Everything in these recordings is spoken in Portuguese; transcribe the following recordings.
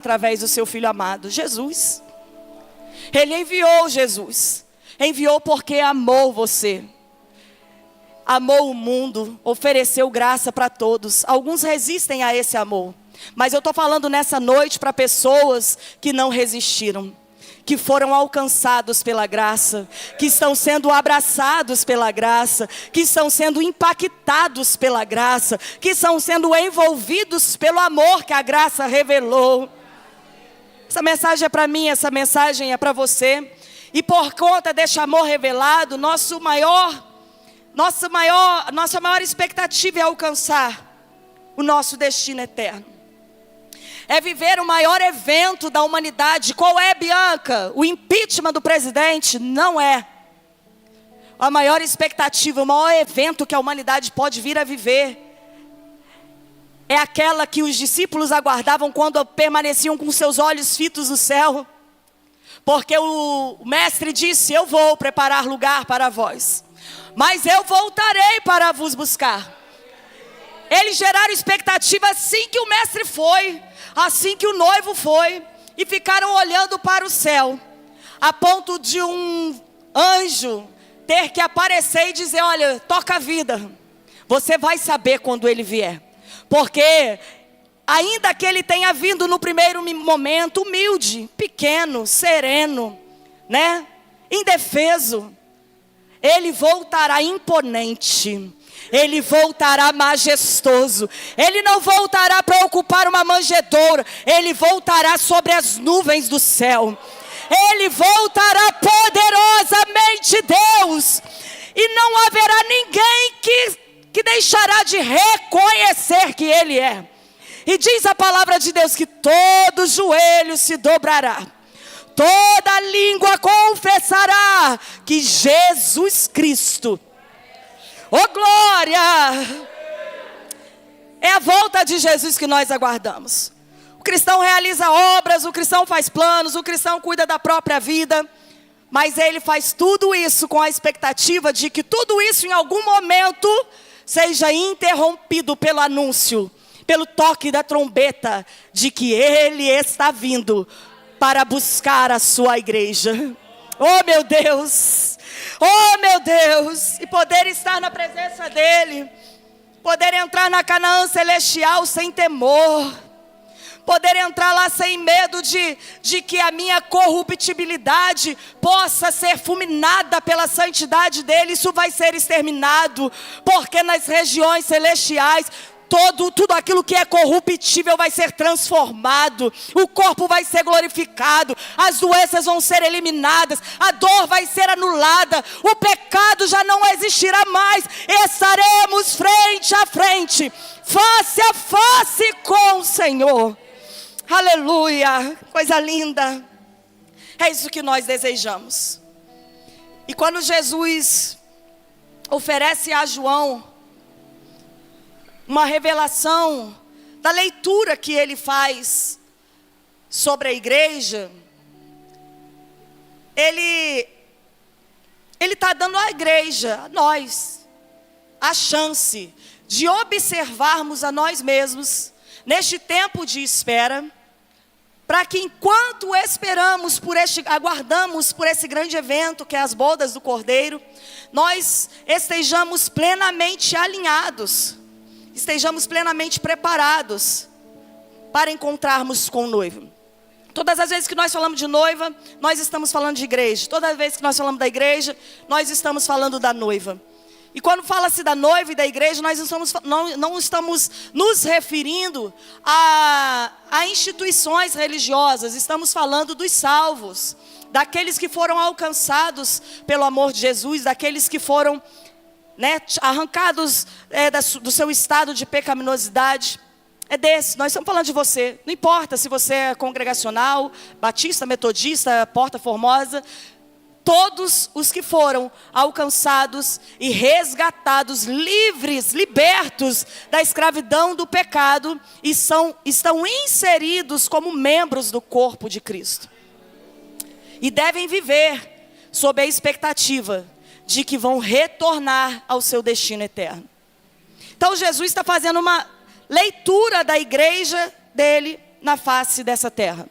através do seu Filho amado, Jesus. Ele enviou Jesus. Enviou porque amou você. Amou o mundo, ofereceu graça para todos. Alguns resistem a esse amor. Mas eu estou falando nessa noite para pessoas que não resistiram, que foram alcançados pela graça, que estão sendo abraçados pela graça, que estão sendo impactados pela graça, que estão sendo envolvidos pelo amor que a graça revelou. Essa mensagem é para mim, essa mensagem é para você. E por conta deste amor revelado, nossa maior expectativa é alcançar o nosso destino eterno. É viver o maior evento da humanidade. Qual é, Bianca? O impeachment do presidente? Não é. A maior expectativa, o maior evento que a humanidade pode vir a viver é aquela que os discípulos aguardavam quando permaneciam com seus olhos fitos no céu. Porque o mestre disse: eu vou preparar lugar para vós, mas eu voltarei para vos buscar. Eles geraram expectativa assim que o mestre foi, assim que o noivo foi, e ficaram olhando para o céu, a ponto de um anjo ter que aparecer e dizer: olha, toca a vida, você vai saber quando ele vier. Porque ainda que ele tenha vindo no primeiro momento humilde, pequeno, sereno, né, indefeso, ele voltará imponente. Ele voltará majestoso. Ele não voltará para ocupar uma manjedoura. Ele voltará sobre as nuvens do céu. Ele voltará poderosamente, Deus. E não haverá ninguém que deixará de reconhecer que Ele é. E diz a palavra de Deus que todo joelho se dobrará, toda língua confessará que Jesus Cristo, oh glória, é a volta de Jesus que nós aguardamos. O cristão realiza obras, o cristão faz planos, o cristão cuida da própria vida, mas ele faz tudo isso com a expectativa de que tudo isso em algum momento seja interrompido pelo anúncio, pelo toque da trombeta, de que Ele está vindo para buscar a sua igreja. Oh meu Deus! Oh meu Deus! E poder estar na presença dEle, poder entrar na Canaã celestial sem temor, poder entrar lá sem medo de que a minha corruptibilidade possa ser fulminada pela santidade dEle. Isso vai ser exterminado, porque nas regiões celestiais tudo aquilo que é corruptível vai ser transformado, o corpo vai ser glorificado, as doenças vão ser eliminadas, a dor vai ser anulada, o pecado já não existirá mais, estaremos frente a frente, face a face com o Senhor. Aleluia, coisa linda. É isso que nós desejamos. E quando Jesus oferece a João uma revelação da leitura que ele faz sobre a igreja, ele está dando à igreja, a nós, a chance de observarmos a nós mesmos neste tempo de espera, para que enquanto aguardamos por esse grande evento que é as bodas do Cordeiro, nós estejamos plenamente alinhados, estejamos plenamente preparados para encontrarmos com o noivo. Todas as vezes que nós falamos de noiva, nós estamos falando de igreja. Toda vez que nós falamos da igreja, nós estamos falando da noiva. E quando fala-se da noiva e da igreja, nós não estamos nos referindo a instituições religiosas. Estamos falando dos salvos, daqueles que foram alcançados pelo amor de Jesus, daqueles que foram, arrancados do seu estado de pecaminosidade. É desse, nós estamos falando de você. Não importa se você é congregacional, batista, metodista, Porta Formosa. Todos os que foram alcançados e resgatados, livres, libertos da escravidão do pecado, e estão inseridos como membros do corpo de Cristo. E devem viver sob a expectativa de que vão retornar ao seu destino eterno. Então Jesus está fazendo uma leitura da igreja dele, na face dessa terra.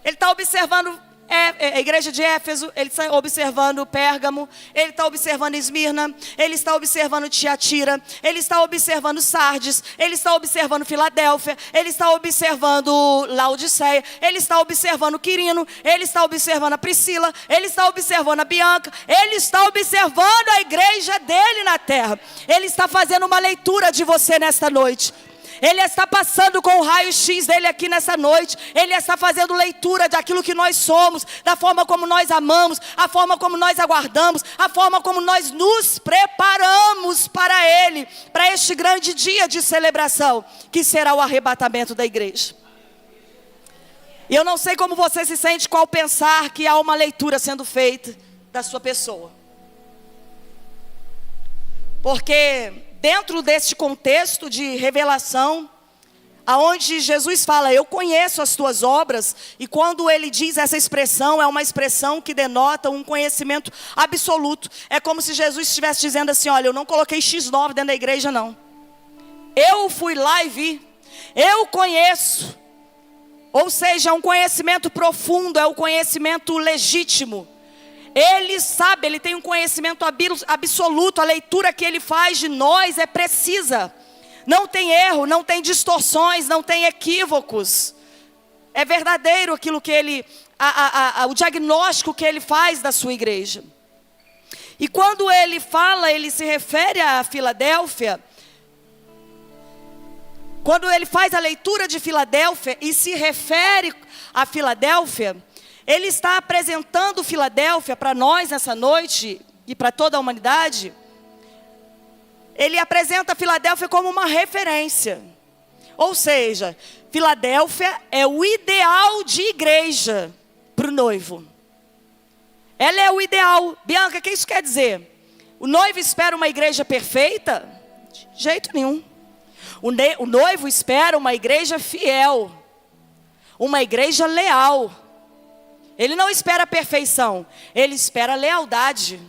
Ele está observando a igreja de Éfeso, ele está observando Pérgamo, ele está observando Esmirna, ele está observando Tiatira, ele está observando Sardes, ele está observando Filadélfia, ele está observando Laodiceia, ele está observando Quirino, ele está observando a Priscila, ele está observando a Bianca, ele está observando a igreja dele na terra. Ele está fazendo uma leitura de você nesta noite. Ele está passando com o raio-x dele aqui nessa noite. Ele está fazendo leitura daquilo que nós somos, da forma como nós amamos, a forma como nós aguardamos, a forma como nós nos preparamos para Ele, para este grande dia de celebração, que será o arrebatamento da igreja. E eu não sei como você se sente ao pensar que há uma leitura sendo feita da sua pessoa. Porque dentro deste contexto de revelação, aonde Jesus fala, eu conheço as tuas obras, e quando ele diz essa expressão, é uma expressão que denota um conhecimento absoluto. É como se Jesus estivesse dizendo assim, olha, eu não coloquei X9 dentro da igreja não. Eu fui lá e vi, eu conheço. Ou seja, é um conhecimento profundo, é um conhecimento legítimo. Ele sabe, ele tem um conhecimento absoluto. A leitura que ele faz de nós é precisa. Não tem erro, não tem distorções, não tem equívocos. É verdadeiro aquilo que ele, o diagnóstico que ele faz da sua igreja. E quando ele fala, ele se refere a Filadélfia. Quando ele faz a leitura de Filadélfia e se refere a Filadélfia, ele está apresentando Filadélfia para nós nessa noite e para toda a humanidade. Ele apresenta Filadélfia como uma referência. Ou seja, Filadélfia é o ideal de igreja para o noivo. Ela é o ideal. Bianca, o que isso quer dizer? O noivo espera uma igreja perfeita? De jeito nenhum. O noivo espera uma igreja fiel. Uma igreja leal. Ele não espera a perfeição, ele espera a lealdade.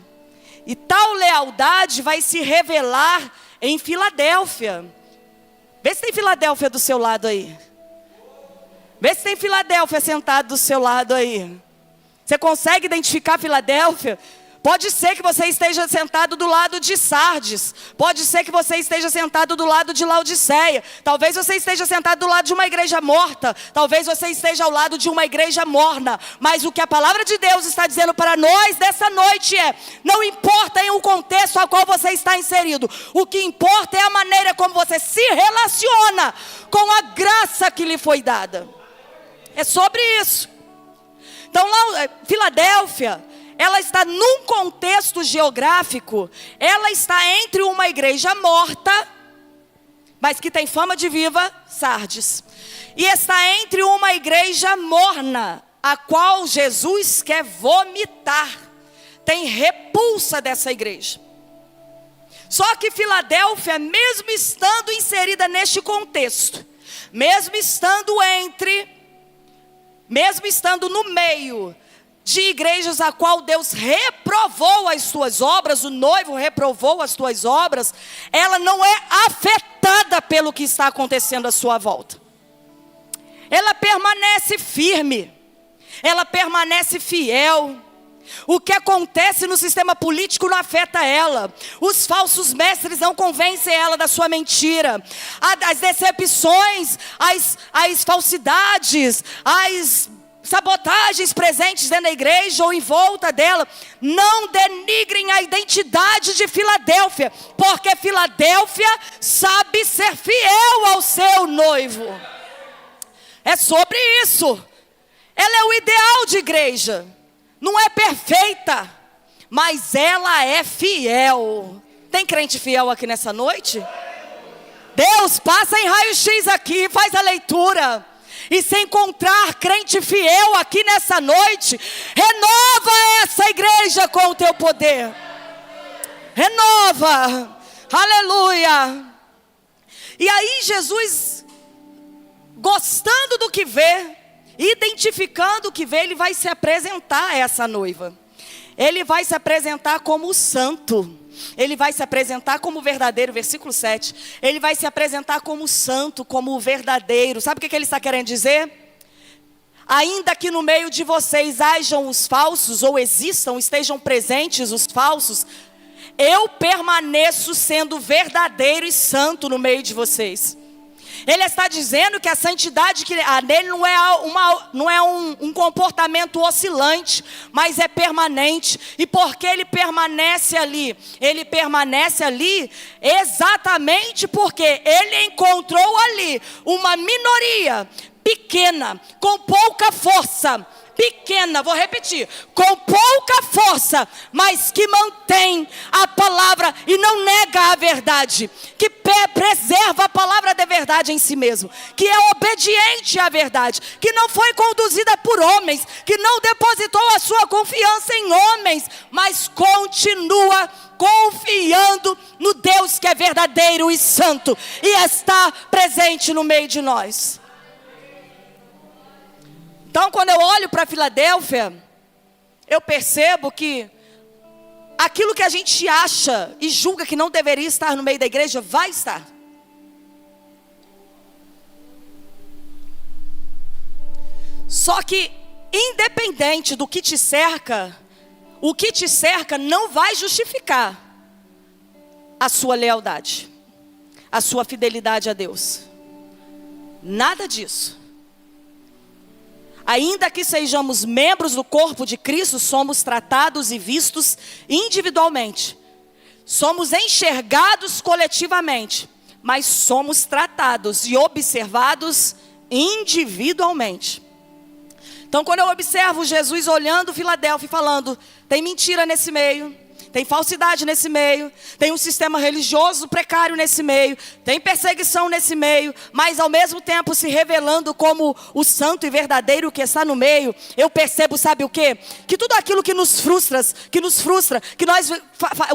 E tal lealdade vai se revelar em Filadélfia. Vê se tem Filadélfia do seu lado aí. Vê se tem Filadélfia sentado do seu lado aí. Você consegue identificar Filadélfia? Pode ser que você esteja sentado do lado de Sardes. Pode ser que você esteja sentado do lado de Laodiceia. Talvez você esteja sentado do lado de uma igreja morta. Talvez você esteja ao lado de uma igreja morna. Mas o que a palavra de Deus está dizendo para nós dessa noite é: não importa em o contexto ao qual você está inserido. O que importa é a maneira como você se relaciona com a graça que lhe foi dada. É sobre isso. Então, Filadélfia, ela está num contexto geográfico, ela está entre uma igreja morta, mas que tem fama de viva, Sardes. E está entre uma igreja morna, a qual Jesus quer vomitar. Tem repulsa dessa igreja. Só que Filadélfia, mesmo estando inserida neste contexto, mesmo estando no meio de igrejas a qual Deus reprovou as suas obras, o noivo reprovou as suas obras, ela não é afetada pelo que está acontecendo à sua volta. Ela permanece firme, ela permanece fiel. O que acontece no sistema político não afeta ela. Os falsos mestres não convencem ela da sua mentira. As decepções, as falsidades, as sabotagens presentes dentro da igreja ou em volta dela não denigrem a identidade de Filadélfia, porque Filadélfia sabe ser fiel ao seu noivo. É sobre isso. Ela é o ideal de igreja. Não é perfeita, mas ela é fiel. Tem crente fiel aqui nessa noite? Deus, passa em raio-x aqui, faz a leitura. E se encontrar crente fiel aqui nessa noite, renova essa igreja com o teu poder. Renova. Aleluia. E aí Jesus, gostando do que vê, identificando o que vê, ele vai se apresentar a essa noiva. Ele vai se apresentar como santo. Ele vai se apresentar como verdadeiro, versículo 7. Ele vai se apresentar como santo, como verdadeiro. Sabe o que ele está querendo dizer? Ainda que no meio de vocês hajam os falsos, ou existam, estejam presentes os falsos, eu permaneço sendo verdadeiro e santo no meio de vocês. Ele está dizendo que a santidade que há nele não é um comportamento oscilante, mas é permanente. E porque ele permanece ali? Ele permanece ali exatamente porque ele encontrou ali uma minoria pequena, com pouca força. Pequena, vou repetir, com pouca força, mas que mantém a palavra e não nega a verdade, que preserva a palavra da verdade em si mesmo, que é obediente à verdade, que não foi conduzida por homens, que não depositou a sua confiança em homens, mas continua confiando no Deus que é verdadeiro e santo e está presente no meio de nós. Então, quando eu olho para Filadélfia, eu percebo que aquilo que a gente acha e julga que não deveria estar no meio da igreja, vai estar. Só que, independente do que te cerca, o que te cerca não vai justificar a sua lealdade, a sua fidelidade a Deus. Nada disso. Ainda que sejamos membros do corpo de Cristo, somos tratados e vistos individualmente. Somos enxergados coletivamente, mas somos tratados e observados individualmente. Então, quando eu observo Jesus olhando Filadélfia e falando, tem mentira nesse meio, tem falsidade nesse meio, tem um sistema religioso precário nesse meio, tem perseguição nesse meio, mas ao mesmo tempo se revelando como o santo e verdadeiro que está no meio, eu percebo, sabe o quê? Que tudo aquilo que nos frustra, que nós,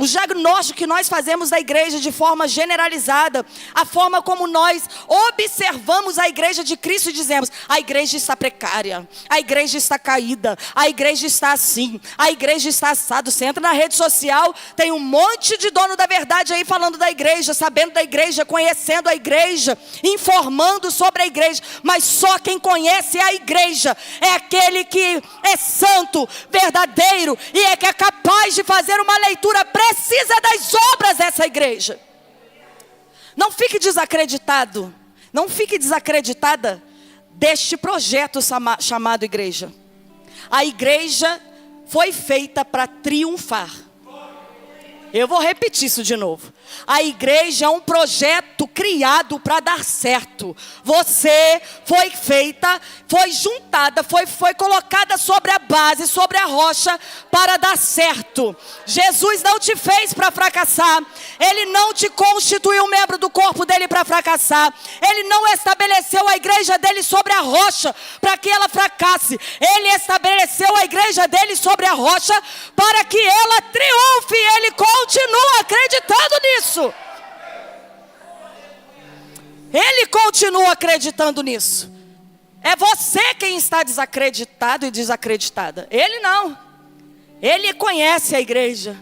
o diagnóstico que nós fazemos da igreja de forma generalizada, a forma como nós observamos a igreja de Cristo e dizemos, a igreja está precária, a igreja está caída, a igreja está assim, a igreja está assado. Você entra na rede social, tem um monte de dono da verdade aí falando da igreja, sabendo da igreja, conhecendo a igreja, informando sobre a igreja, mas só quem conhece a igreja é aquele que é santo, verdadeiro e é que é capaz de fazer uma leitura precisa das obras dessa igreja. Não fique desacreditado, não fique desacreditada deste projeto chamado igreja. A igreja foi feita para triunfar. Eu vou repetir isso de novo. A igreja é um projeto criado para dar certo. Você foi feita, foi juntada, foi colocada sobre a base, sobre a rocha para dar certo. Jesus não te fez para fracassar. Ele não te constituiu membro do corpo dele para fracassar. Ele não estabeleceu a igreja dele sobre a rocha para que ela fracasse. Ele estabeleceu a igreja dele sobre a rocha para que ela triunfe. Ele continua acreditando nisso. Ele continua acreditando nisso. É você quem está desacreditado e desacreditada. Ele não. Ele conhece a igreja.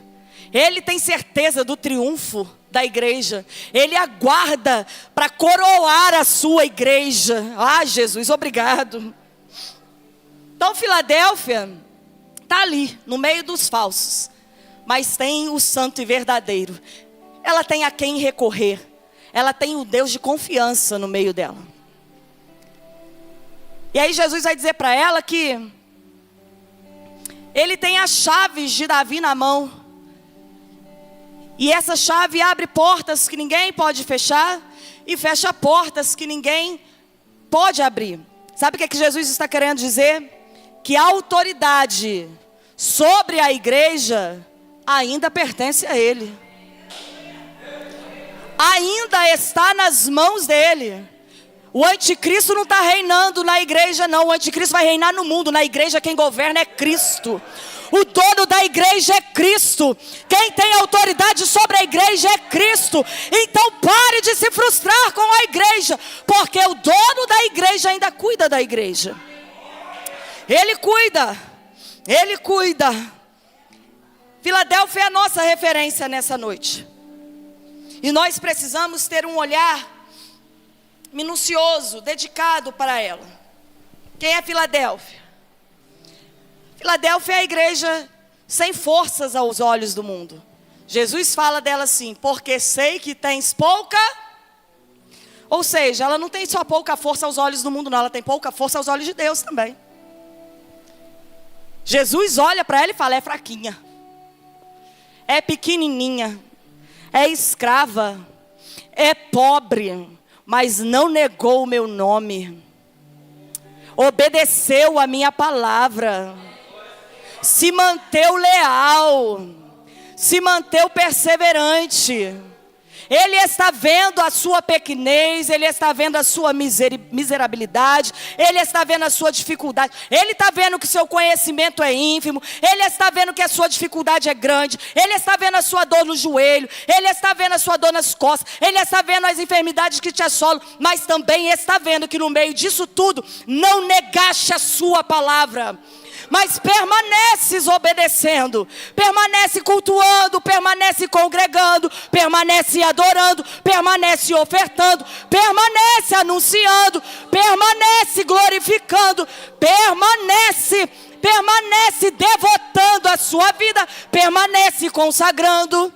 Ele tem certeza do triunfo da igreja. Ele aguarda para coroar a sua igreja. Ah, Jesus, obrigado. Então, Filadélfia está ali, no meio dos falsos. Mas tem o santo e verdadeiro. Ela tem a quem recorrer. Ela tem o Deus de confiança no meio dela. E aí Jesus vai dizer para ela que ele tem as chaves de Davi na mão. E essa chave abre portas que ninguém pode fechar e fecha portas que ninguém pode abrir. Sabe o que Jesus está querendo dizer? Que a autoridade sobre a igreja ainda pertence a ele. Ainda está nas mãos dele. O anticristo não está reinando na igreja não. O anticristo vai reinar no mundo. Na igreja quem governa é Cristo. O dono da igreja é Cristo. Quem tem autoridade sobre a igreja é Cristo. Então pare de se frustrar com a igreja, porque o dono da igreja ainda cuida da igreja. Ele cuida. Ele cuida. Filadélfia é a nossa referência nessa noite. E nós precisamos ter um olhar minucioso, dedicado para ela. Quem é Filadélfia? Filadélfia é a igreja sem forças aos olhos do mundo. Jesus fala dela assim: porque sei que tens pouca. Ou seja, ela não tem só pouca força aos olhos do mundo, não. Ela tem pouca força aos olhos de Deus também. Jesus olha para ela e fala: é fraquinha, é pequenininha, é escrava, é pobre, mas não negou o meu nome, obedeceu a minha palavra, se manteve leal, se manteve perseverante. Ele está vendo a sua pequenez, Ele está vendo a sua miserabilidade, Ele está vendo a sua dificuldade, Ele está vendo que o seu conhecimento é ínfimo, Ele está vendo que a sua dificuldade é grande, Ele está vendo a sua dor no joelho, Ele está vendo a sua dor nas costas, Ele está vendo as enfermidades que te assolam, mas também está vendo que no meio disso tudo, não negaste a sua palavra, mas permaneces obedecendo, permanece cultuando, permanece congregando, permanece adorando, permanece ofertando, permanece anunciando, permanece glorificando, permanece devotando a sua vida, permanece consagrando.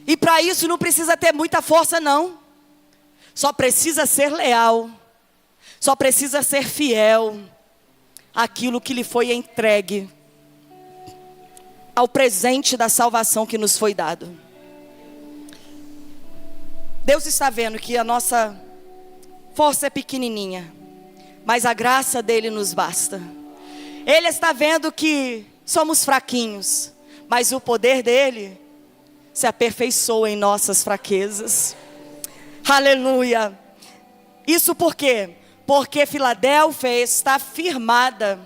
E para isso não precisa ter muita força, não. Só precisa ser leal, só precisa ser fiel aquilo que lhe foi entregue, ao presente da salvação que nos foi dado. Deus está vendo que a nossa força é pequenininha, mas a graça dele nos basta. Ele está vendo que somos fraquinhos, mas o poder dele se aperfeiçoa em nossas fraquezas. Aleluia. Isso por quê? Porque Filadélfia está firmada,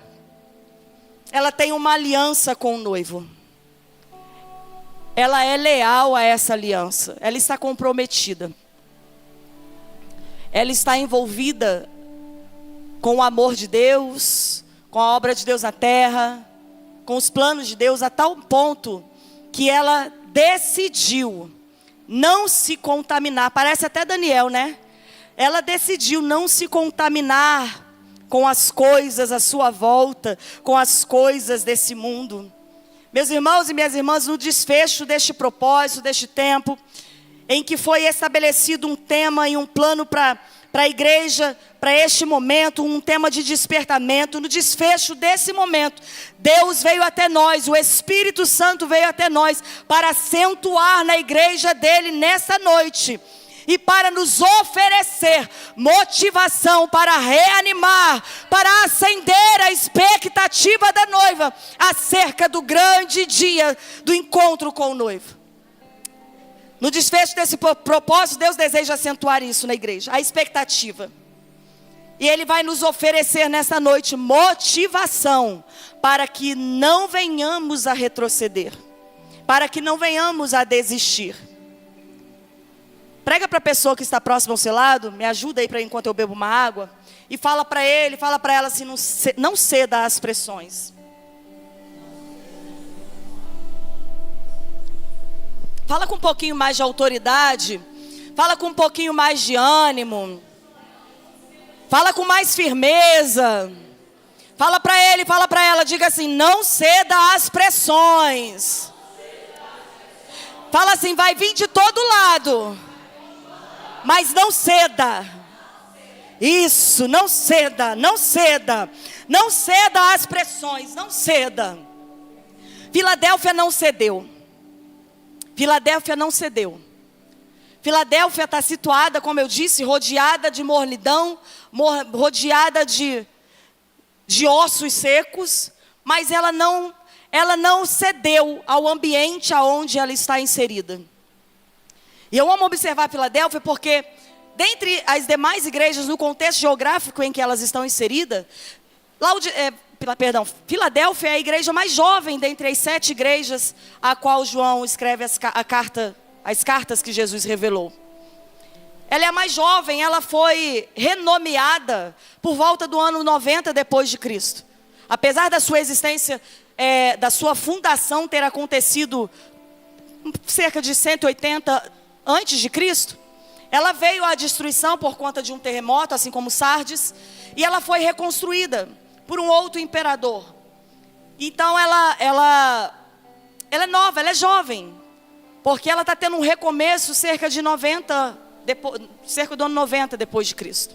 ela tem uma aliança com o noivo, ela é leal a essa aliança, ela está comprometida, ela está envolvida com o amor de Deus, com a obra de Deus na terra, com os planos de Deus, a tal ponto que ela decidiu não se contaminar. Parece até Daniel, né? Ela decidiu não se contaminar com as coisas à sua volta, com as coisas desse mundo. Meus irmãos e minhas irmãs, no desfecho deste propósito, deste tempo, em que foi estabelecido um tema e um plano para a igreja, para este momento, um tema de despertamento, no desfecho desse momento, Deus veio até nós, o Espírito Santo veio até nós, para acentuar na igreja dele nessa noite, e para nos oferecer motivação, para reanimar, para acender a expectativa da noiva, acerca do grande dia do encontro com o noivo. No desfecho desse propósito, Deus deseja acentuar isso na igreja, a expectativa. E Ele vai nos oferecer nessa noite motivação, para que não venhamos a retroceder, para que não venhamos a desistir. Prega para a pessoa que está próxima ao seu lado, me ajuda aí enquanto eu bebo uma água, e fala para ele, fala para ela assim: não ceda às pressões. Fala com um pouquinho mais de autoridade, fala com um pouquinho mais de ânimo, fala com mais firmeza. Fala para ele, fala para ela, diga assim: não ceda às pressões. Fala assim: vai vir de todo lado, mas não ceda. Isso, não ceda, não ceda. Não ceda às pressões, não ceda. Filadélfia não cedeu. Filadélfia não cedeu. Filadélfia está situada, como eu disse, rodeada de mornidão, rodeada de ossos secos, mas ela não cedeu ao ambiente aonde ela está inserida. E eu amo observar Filadélfia porque, dentre as demais igrejas, no contexto geográfico em que elas estão inseridas, Filadélfia é a igreja mais jovem dentre as 7 igrejas a qual João escreve as cartas que Jesus revelou. Ela é a mais jovem, ela foi renomeada por volta do ano 90 depois de Cristo. Apesar da sua existência da sua fundação ter acontecido cerca de 180 antes de Cristo, ela veio à destruição por conta de um terremoto, assim como Sardes, e ela foi reconstruída por um outro imperador. Então ela é nova, ela é jovem, porque ela está tendo um recomeço cerca de 90, cerca do ano 90 depois de Cristo.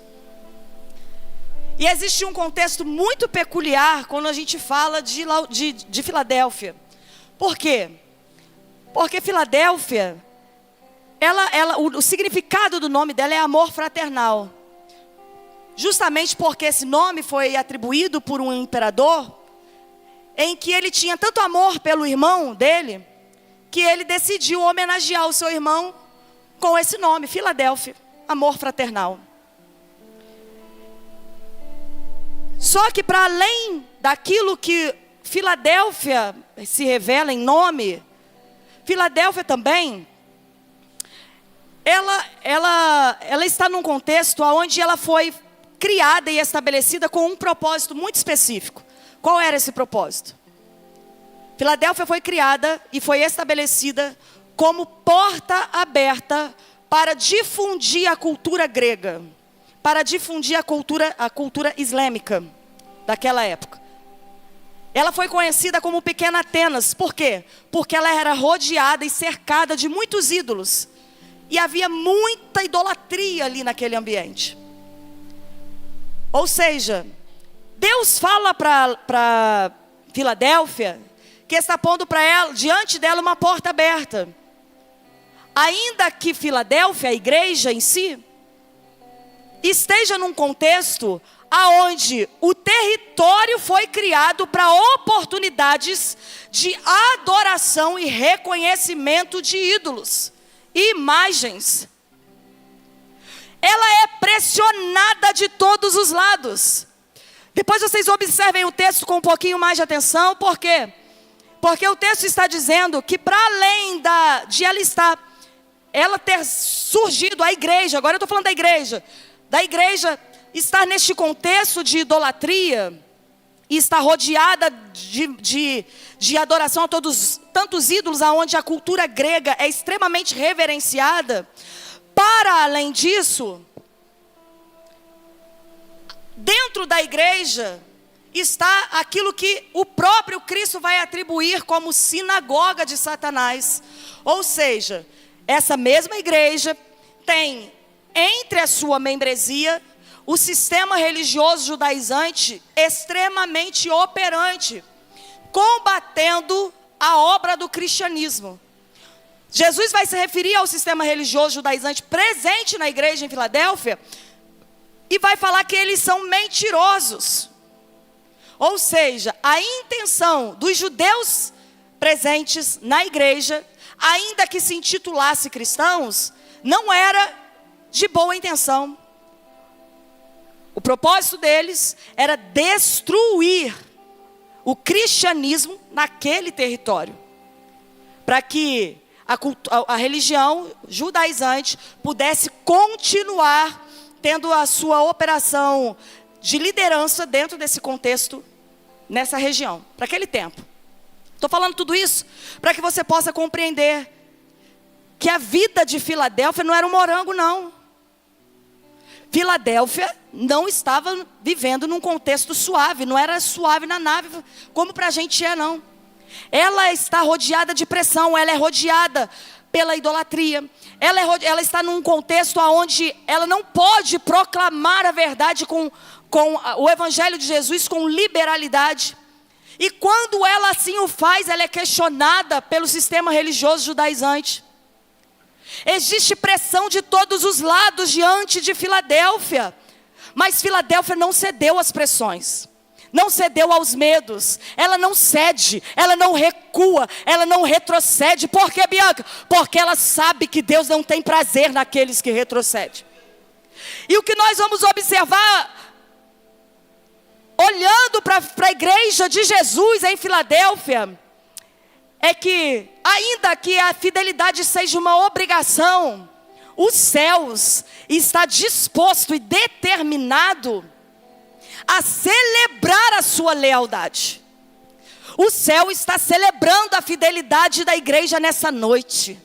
E existe um contexto muito peculiar quando a gente fala de Filadélfia. Por quê? Porque Filadélfia, o significado do nome dela é amor fraternal. Justamente porque esse nome foi atribuído por um imperador, em que ele tinha tanto amor pelo irmão dele, que ele decidiu homenagear o seu irmão com esse nome, Filadélfia, amor fraternal. Só que para além daquilo que Filadélfia se revela em nome, Filadélfia também, ela está num contexto onde ela foi criada e estabelecida com um propósito muito específico. Qual era esse propósito? Filadélfia foi criada e foi estabelecida como porta aberta para difundir a cultura grega, para difundir a cultura islâmica daquela época. Ela foi conhecida como Pequena Atenas. Por quê? Porque ela era rodeada e cercada de muitos ídolos. E havia muita idolatria ali naquele ambiente. Ou seja, Deus fala para Filadélfia que está pondo diante dela uma porta aberta. Ainda que Filadélfia, a igreja em si, esteja num contexto aonde o território foi criado para oportunidades de adoração e reconhecimento de ídolos, imagens. Ela é pressionada de todos os lados. Depois vocês observem o texto com um pouquinho mais de atenção. Por quê? Porque o texto está dizendo que para além de ela ter surgido, a igreja, agora eu estou falando da igreja estar neste contexto de idolatria, e estar rodeada de adoração a tantos ídolos, aonde a cultura grega é extremamente reverenciada. Para além disso, dentro da igreja está aquilo que o próprio Cristo vai atribuir como sinagoga de Satanás. Ou seja, essa mesma igreja tem entre a sua membresia o sistema religioso judaizante extremamente operante, combatendo a obra do cristianismo. Jesus vai se referir ao sistema religioso judaizante presente na igreja em Filadélfia e vai falar que eles são mentirosos. Ou seja, a intenção dos judeus presentes na igreja, ainda que se intitulasse cristãos, não era de boa intenção. O propósito deles era destruir o cristianismo naquele território, para que a religião judaizante pudesse continuar tendo a sua operação de liderança dentro desse contexto, nessa região, para aquele tempo. Estou falando tudo isso para que você possa compreender que a vida de Filadélfia não era um morango, não. Filadélfia não estava vivendo num contexto suave, não era suave na nave, como para a gente é, não. Ela está rodeada de pressão, ela é rodeada pela idolatria. Ela está num contexto onde ela não pode proclamar a verdade com o evangelho de Jesus com liberalidade. E quando ela assim o faz, ela é questionada pelo sistema religioso judaizante. Existe pressão de todos os lados diante de Filadélfia. Mas Filadélfia não cedeu às pressões, não cedeu aos medos. Ela não cede, ela não recua, ela não retrocede. Por quê, Bianca? Porque ela sabe que Deus não tem prazer naqueles que retrocedem. E o que nós vamos observar, olhando para a igreja de Jesus em Filadélfia, é que, ainda que a fidelidade seja uma obrigação, os céus está disposto e determinado a celebrar a sua lealdade. O céu está celebrando a fidelidade da igreja nessa noite.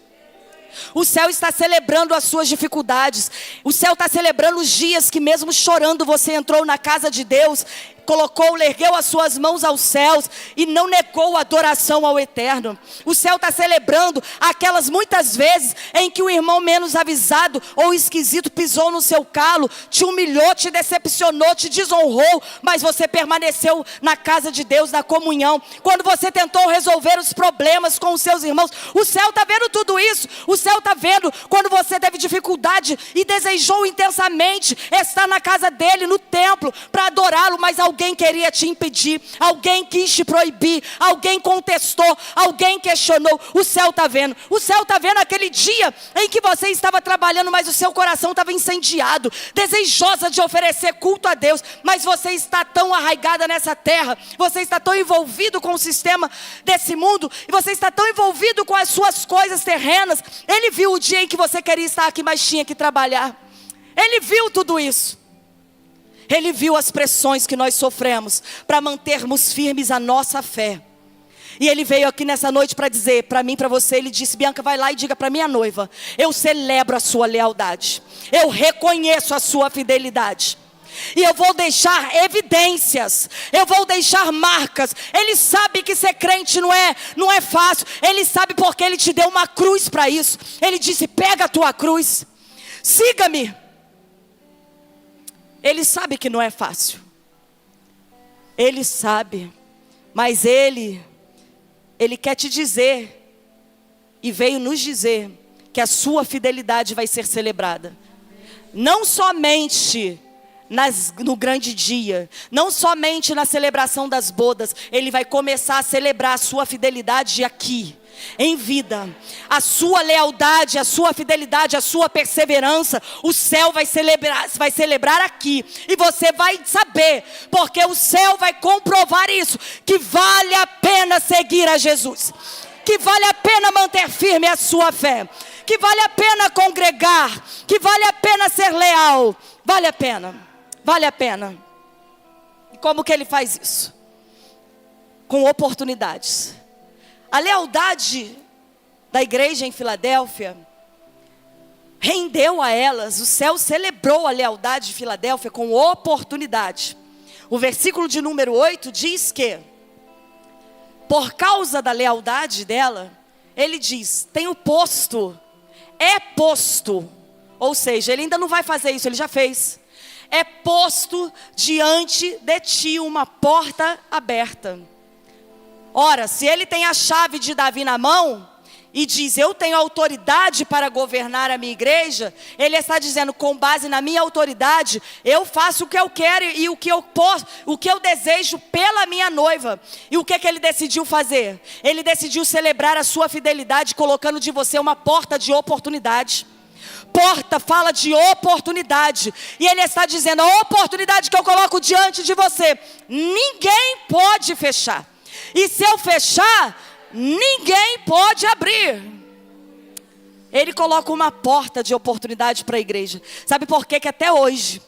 O céu está celebrando as suas dificuldades. O céu está celebrando os dias que mesmo chorando você entrou na casa de Deus, ergueu as suas mãos aos céus e não negou a adoração ao Eterno. O céu está celebrando aquelas muitas vezes em que o irmão menos avisado ou esquisito pisou no seu calo, te humilhou, te decepcionou, te desonrou, mas você permaneceu na casa de Deus, na comunhão. Quando você tentou resolver os problemas com os seus irmãos, o céu está vendo tudo isso. O céu está vendo quando você teve dificuldade e desejou intensamente estar na casa dele, no templo, para adorá-lo, mas alguém queria te impedir, alguém quis te proibir, alguém contestou, alguém questionou. O céu está vendo. O céu está vendo aquele dia em que você estava trabalhando, mas o seu coração estava incendiado, desejosa de oferecer culto a Deus, mas você está tão arraigada nessa terra, você está tão envolvido com o sistema desse mundo, e você está tão envolvido com as suas coisas terrenas. Ele viu o dia em que você queria estar aqui, mas tinha que trabalhar. Ele viu tudo isso. Ele viu as pressões que nós sofremos para mantermos firmes a nossa fé. E Ele veio aqui nessa noite para dizer, para mim, para você, Ele disse: Bianca, vai lá e diga para minha noiva, eu celebro a sua lealdade, eu reconheço a sua fidelidade. E eu vou deixar evidências, eu vou deixar marcas. Ele sabe que ser crente não é fácil. Ele sabe porque Ele te deu uma cruz para isso. Ele disse: pega a tua cruz, siga-me. Ele sabe que não é fácil. Ele sabe. Mas Ele quer te dizer, e veio nos dizer, que a sua fidelidade vai ser celebrada. Não somente no grande dia, não somente na celebração das bodas. Ele vai começar a celebrar a sua fidelidade aqui, em vida. A sua lealdade, a sua fidelidade, a sua perseverança, o céu vai celebrar aqui. E você vai saber, porque o céu vai comprovar isso, que vale a pena seguir a Jesus, que vale a pena manter firme a sua fé, que vale a pena congregar, que vale a pena ser leal. Vale a pena, vale a pena. E como que Ele faz isso? Com oportunidades. A lealdade da igreja em Filadélfia rendeu a elas, o céu celebrou a lealdade de Filadélfia com oportunidade. O versículo de número 8 diz que, por causa da lealdade dela, ele diz: tenho posto, é posto, ou seja, ele ainda não vai fazer isso, ele já fez. É posto diante de ti uma porta aberta. Ora, se ele tem a chave de Davi na mão e diz: eu tenho autoridade para governar a minha igreja, ele está dizendo: com base na minha autoridade, eu faço o que eu quero e o que eu posso, o que eu desejo pela minha noiva. E o que ele decidiu fazer? Ele decidiu celebrar a sua fidelidade, colocando de você uma porta de oportunidade. Porta fala de oportunidade, e ele está dizendo: a oportunidade que eu coloco diante de você, ninguém pode fechar. E se eu fechar, ninguém pode abrir. Ele coloca uma porta de oportunidade para a igreja. Sabe por quê? Que até hoje,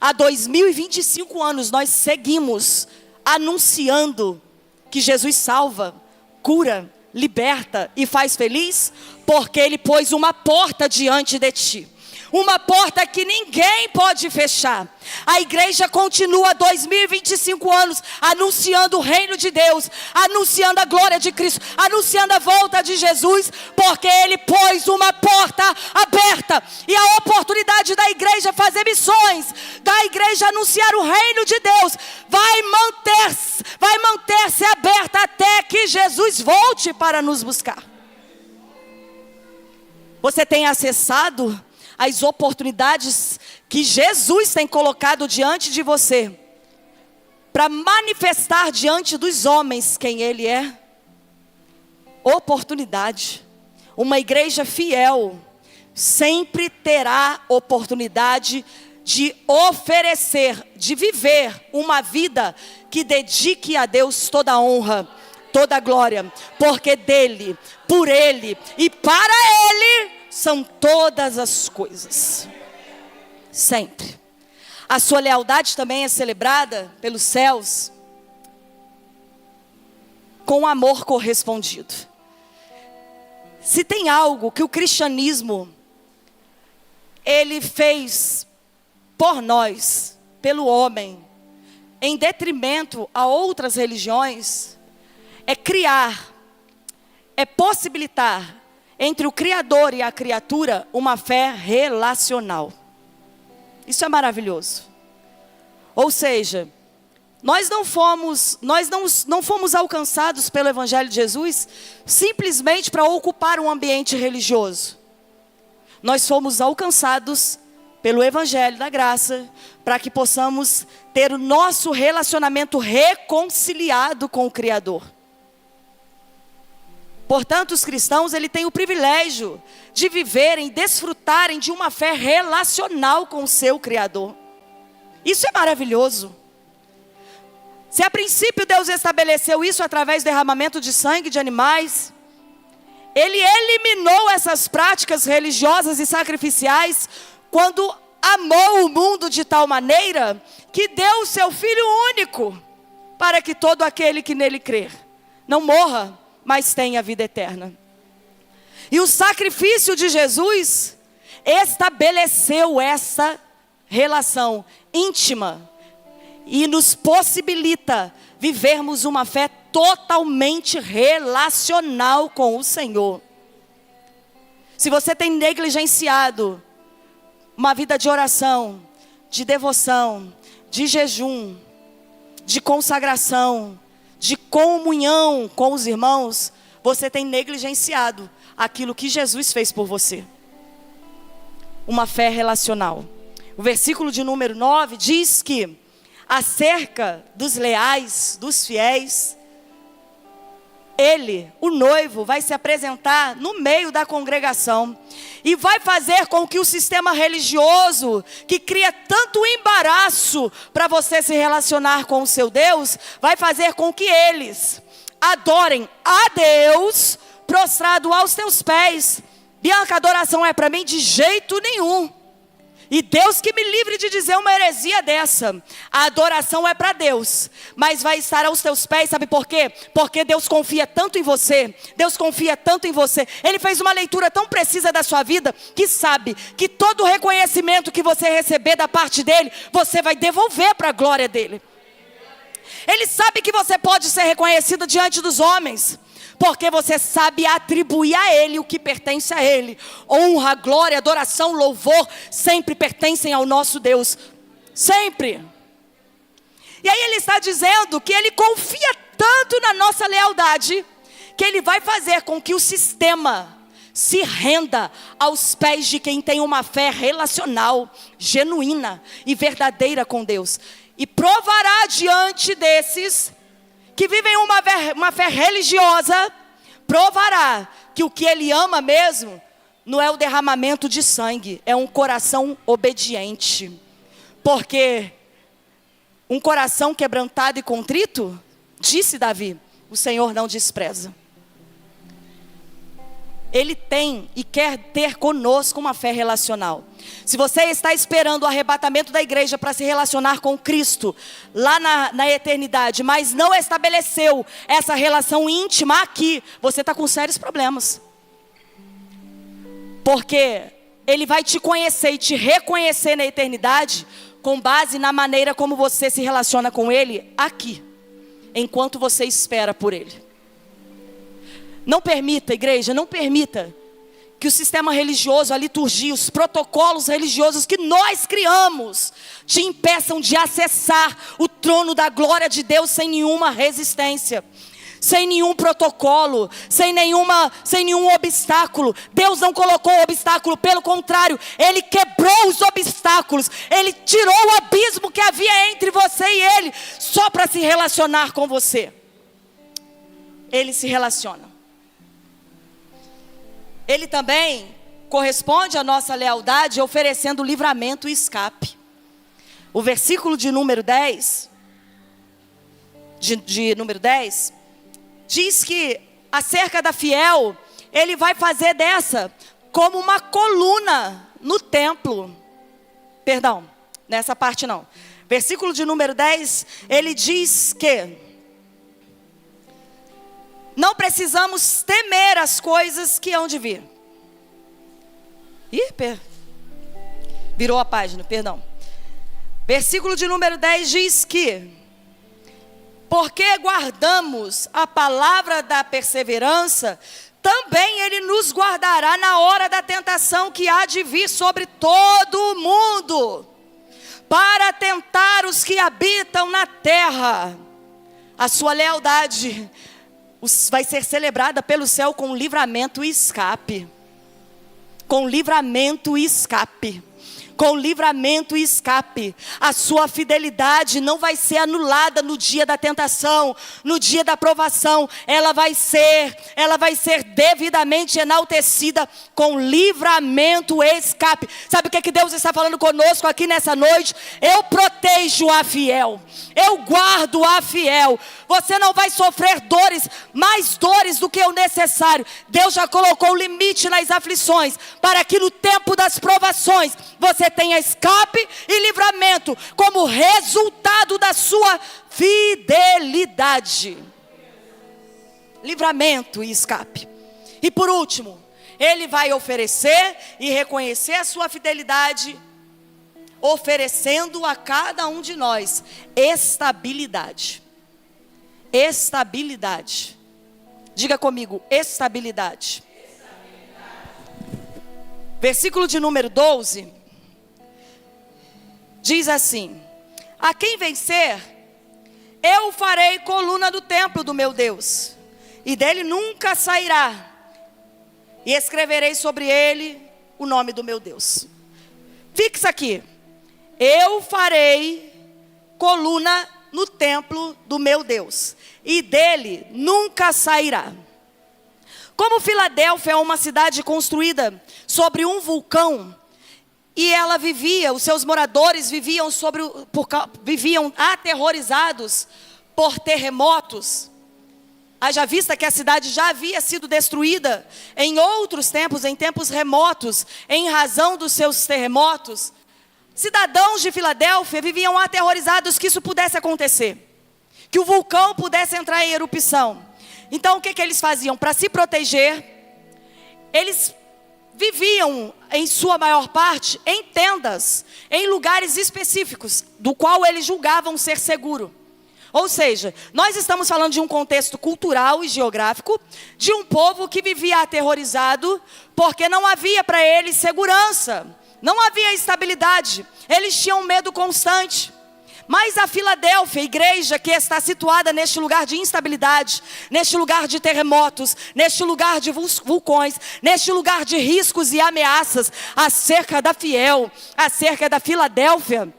há 2025 anos, nós seguimos anunciando que Jesus salva, cura, liberta e faz feliz? Porque Ele pôs uma porta diante de ti. Uma porta que ninguém pode fechar. A igreja continua 2025 anos anunciando o reino de Deus, anunciando a glória de Cristo, anunciando a volta de Jesus, porque Ele pôs uma porta aberta. E a oportunidade da igreja fazer missões, da igreja anunciar o reino de Deus, vai manter-se aberta até que Jesus volte para nos buscar. Você tem acessado as oportunidades que Jesus tem colocado diante de você, para manifestar diante dos homens quem Ele é? Oportunidade. Uma igreja fiel sempre terá oportunidade de oferecer, de viver uma vida que dedique a Deus toda a honra, toda a glória, porque dele, por Ele e para Ele são todas as coisas. Sempre. A sua lealdade também é celebrada pelos céus com amor correspondido. Se tem algo que o cristianismo, ele fez por nós, pelo homem, em detrimento a outras religiões, é criar, é possibilitar entre o Criador e a criatura uma fé relacional. Isso é maravilhoso. Ou seja, nós não fomos alcançados pelo Evangelho de Jesus simplesmente para ocupar um ambiente religioso. Nós fomos alcançados pelo Evangelho da Graça para que possamos ter o nosso relacionamento reconciliado com o Criador. Portanto, os cristãos, eles têm o privilégio de viverem, desfrutarem de uma fé relacional com o seu Criador. Isso é maravilhoso. Se a princípio Deus estabeleceu isso através do derramamento de sangue de animais, Ele eliminou essas práticas religiosas e sacrificiais quando amou o mundo de tal maneira que deu o seu Filho único para que todo aquele que nele crer não morra, mas tenha vida eterna. E o sacrifício de Jesus estabeleceu essa relação íntima e nos possibilita vivermos uma fé totalmente relacional com o Senhor. Se você tem negligenciado uma vida de oração, de devoção, de jejum, de consagração, de comunhão com os irmãos, você tem negligenciado aquilo que Jesus fez por você. Uma fé relacional. O versículo de número 9 diz que acerca dos leais, dos fiéis, ele, o noivo, vai se apresentar no meio da congregação e vai fazer com que o sistema religioso, que cria tanto embaraço para você se relacionar com o seu Deus, vai fazer com que eles adorem a Deus prostrado aos teus pés. Bianca, adoração é para mim? De jeito nenhum. E Deus que me livre de dizer uma heresia dessa. A adoração é para Deus, mas vai estar aos teus pés, sabe por quê? Porque Deus confia tanto em você. Deus confia tanto em você. Ele fez uma leitura tão precisa da sua vida, que sabe que todo o reconhecimento que você receber da parte dele, você vai devolver para a glória dele. Ele sabe que você pode ser reconhecido diante dos homens, porque você sabe atribuir a Ele o que pertence a Ele. Honra, glória, adoração, louvor sempre pertencem ao nosso Deus. Sempre. E aí Ele está dizendo que Ele confia tanto na nossa lealdade, que Ele vai fazer com que o sistema se renda aos pés de quem tem uma fé relacional, genuína e verdadeira com Deus. E provará diante desses que vivem uma fé religiosa, provará que o que ele ama mesmo não é o derramamento de sangue, é um coração obediente. Porque um coração quebrantado e contrito, disse Davi, o Senhor não despreza. Ele tem e quer ter conosco uma fé relacional. Se você está esperando o arrebatamento da igreja para se relacionar com Cristo lá na eternidade, mas não estabeleceu essa relação íntima aqui, você está com sérios problemas. Porque Ele vai te conhecer e te reconhecer na eternidade com base na maneira como você se relaciona com Ele aqui, enquanto você espera por Ele. Não permita, igreja, não permita que o sistema religioso, a liturgia, os protocolos religiosos que nós criamos te impeçam de acessar o trono da glória de Deus sem nenhuma resistência, sem nenhum protocolo, sem nenhum obstáculo. Deus não colocou obstáculo, pelo contrário, Ele quebrou os obstáculos, Ele tirou o abismo que havia entre você e Ele, só para se relacionar com você. Ele se relaciona. Ele também corresponde à nossa lealdade oferecendo livramento e escape. O versículo de número 10, número 10, diz que acerca da fiel, ele vai fazer dessa como uma coluna no templo. Perdão, nessa parte não. Versículo de número 10, ele diz que Não precisamos temer as coisas que hão de vir. Virou a página, perdão. Versículo de número 10 diz que: porque guardamos a palavra da perseverança, também Ele nos guardará na hora da tentação que há de vir sobre todo o mundo, para tentar os que habitam na terra. A sua lealdade vai ser celebrada pelo céu com livramento e escape. Com livramento e escape. Com livramento e escape. A sua fidelidade não vai ser anulada no dia da tentação, no dia da provação. Ela vai ser devidamente enaltecida com livramento e escape. Sabe o que Deus está falando conosco aqui nessa noite? Eu protejo a fiel. Eu guardo a fiel. Você não vai sofrer dores, mais dores do que o necessário. Deus já colocou o limite nas aflições, para que no tempo das provações, você tenha escape e livramento, como resultado da sua fidelidade. Livramento e escape. E por último, Ele vai oferecer e reconhecer a sua fidelidade, oferecendo a cada um de nós estabilidade. Estabilidade. Diga comigo, estabilidade. Versículo de número 12 diz assim: a quem vencer, eu farei coluna do templo do meu Deus, e dele nunca sairá, e escreverei sobre ele o nome do meu Deus. Fixa aqui. Eu farei coluna no templo do meu Deus, e dele nunca sairá. Como Filadélfia é uma cidade construída sobre um vulcão, e ela os seus moradores viviam aterrorizados por terremotos. Haja vista que a cidade já havia sido destruída em outros tempos, em tempos remotos, em razão dos seus terremotos. Cidadãos de Filadélfia viviam aterrorizados que isso pudesse acontecer, que o vulcão pudesse entrar em erupção. Então o que eles faziam? Para se proteger, eles viviam, em sua maior parte, em tendas, em lugares específicos, do qual eles julgavam ser seguro. Ou seja, nós estamos falando de um contexto cultural e geográfico, de um povo que vivia aterrorizado, porque não havia para eles segurança, não havia estabilidade, eles tinham medo constante. Mas a Filadélfia, a igreja que está situada neste lugar de instabilidade, neste lugar de terremotos, neste lugar de vulcões, neste lugar de riscos e ameaças, acerca da fiel, acerca da Filadélfia,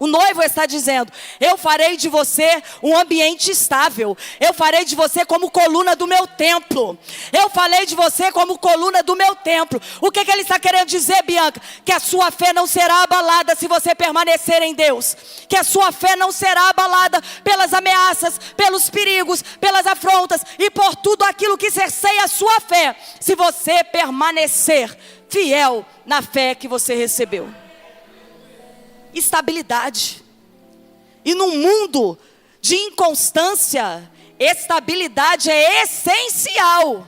o noivo está dizendo: eu farei de você um ambiente estável. Eu farei de você como coluna do meu templo. Eu falei de você como coluna do meu templo. O que ele está querendo dizer, Bianca? Que a sua fé não será abalada se você permanecer em Deus. Que a sua fé não será abalada pelas ameaças, pelos perigos, pelas afrontas e por tudo aquilo que cerceia a sua fé, se você permanecer fiel na fé que você recebeu. Estabilidade. E num mundo de inconstância, estabilidade é essencial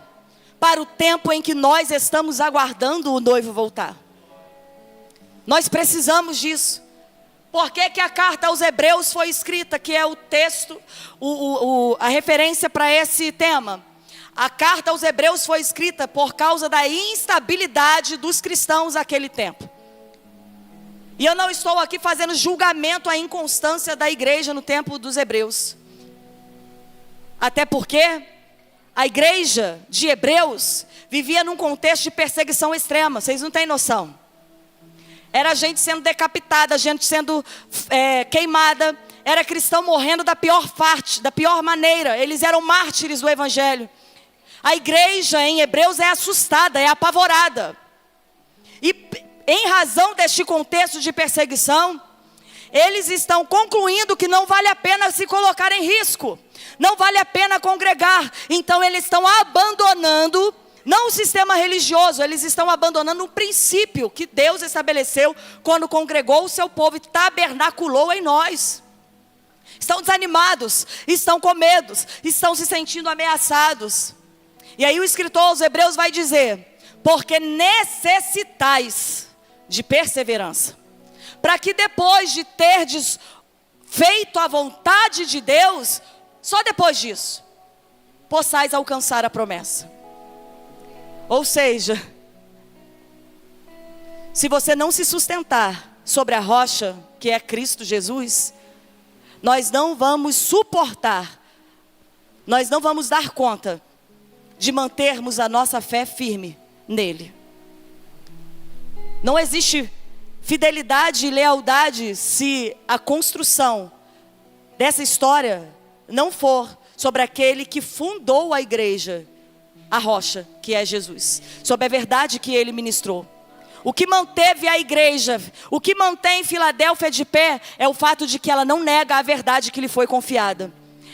para o tempo em que nós estamos aguardando o noivo voltar. Nós precisamos disso. Por que a carta aos Hebreus foi escrita, que é o texto, a referência para esse tema? A carta aos Hebreus foi escrita por causa da instabilidade dos cristãos naquele tempo. E eu não estou aqui fazendo julgamento à inconstância da igreja no tempo dos Hebreus. Até porque a igreja de Hebreus vivia num contexto de perseguição extrema. Vocês não têm noção. Era gente sendo decapitada, gente sendo queimada. Era cristão morrendo da pior parte, da pior maneira. Eles eram mártires do evangelho. A igreja em Hebreus é assustada, é apavorada. E em razão deste contexto de perseguição, eles estão concluindo que não vale a pena se colocar em risco, não vale a pena congregar. Então eles estão abandonando, não o sistema religioso, eles estão abandonando um princípio que Deus estabeleceu quando congregou o seu povo e tabernaculou em nós. estão desanimados, estão com medo, estão se sentindo ameaçados. E aí o escritor aos Hebreus vai dizer: porque necessitais de perseverança, para que depois de terdes feito a vontade de Deus, só depois disso, possais alcançar a promessa. Ou seja, se você não se sustentar sobre a rocha, que é Cristo Jesus, nós não vamos suportar, nós não vamos dar conta de mantermos a nossa fé firme nele. Não existe fidelidade e lealdade se a construção dessa história não for sobre aquele que fundou a igreja, a rocha, que é Jesus, sobre a verdade que ele ministrou. O que manteve a igreja, o que mantém Filadélfia de pé, é o fato de que ela não nega a verdade que lhe foi confiada.